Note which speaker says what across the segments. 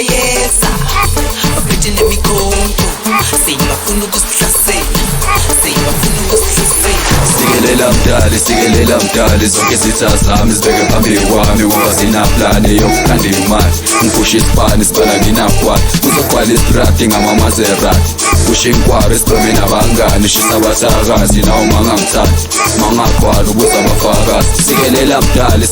Speaker 1: Beza, baphethe nemikhonto, sibafuna ukusihlasela, sibafuna ukusihlasela.
Speaker 2: Sikelela mdali, zonke izitha zami zibeke phambi kwami, ngoba sinaplani yokukhanda imali. Ngiphusha isibani sibala nginakwati, uzogcwala istrati ngama-Maserati. Kusha inkwari sipheme nabangani, shisa abathakazi nawo mangangithathi, mangagcwala ukuze abafakazi. Sikelela mdali,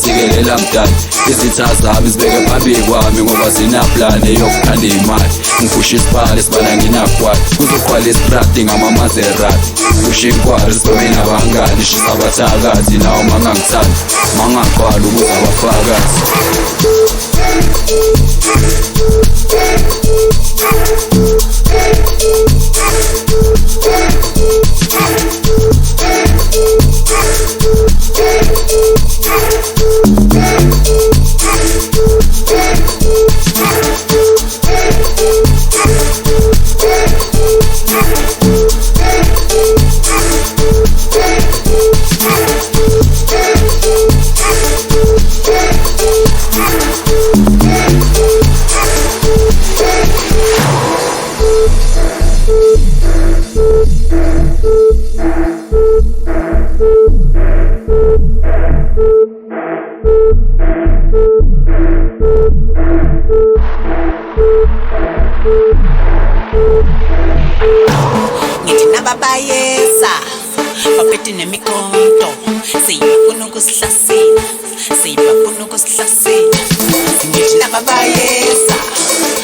Speaker 2: izitha zami zibeke phambi kwami, ngoba sinaplani yokukhanda imali. Ngiphusha isibani sibala nginakwati, uzogcwala istrati ngama-Maserati. Kusha inkwari sipheme nabangani, shisa abathakazi nawo mangangithathi, mangagcwala ukuze abafakazi.
Speaker 1: Beza, baphethe nemikhonto, sibafuna ukusihlasela, sibafuna ukusihlasela. Ngithi Beza,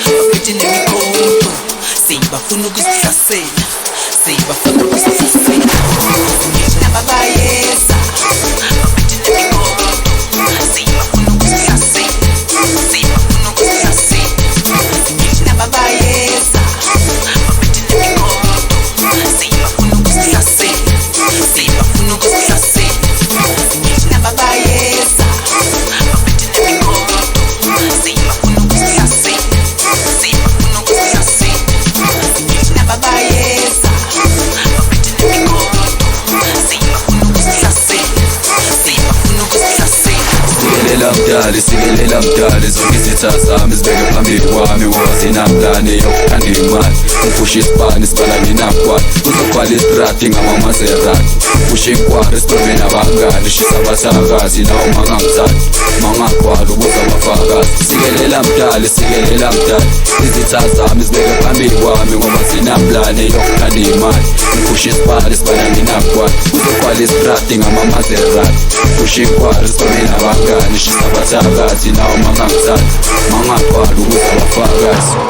Speaker 1: baphethe nemikhonto, sibafuna ukusihlasela, sibafuna ukusihlasela. Ngithi Beza, baphethe nemikhonto, sibafuna ukusihlasela, sibafuna ukusihlasela. Ngithi Beza,
Speaker 2: Sikelela mdali, zonke izitha zami zibeke phambi kwami, ngoba sinaplani yokukhanda imali. Ngiphusha isibani sibala nginakwati, uzogcwala istrati ngama-Maserati. Kusha inkwari sipheme nabangani, shisa abathakazi nawo mangangithathi, mangagcwala ukuze abafakazi. Sikelela mdali, izitha zami zibeke phambi kwami, ngoba sinaplani yokukhanda imali. Ngiphusha isibani sibala nginakwati, uzogcwala istrati ngama-Maserati. Kusha inkwari sipheme nabangani, shisa abathakazi nawo mangangithathi, mangagcwala ukuze abafakazi.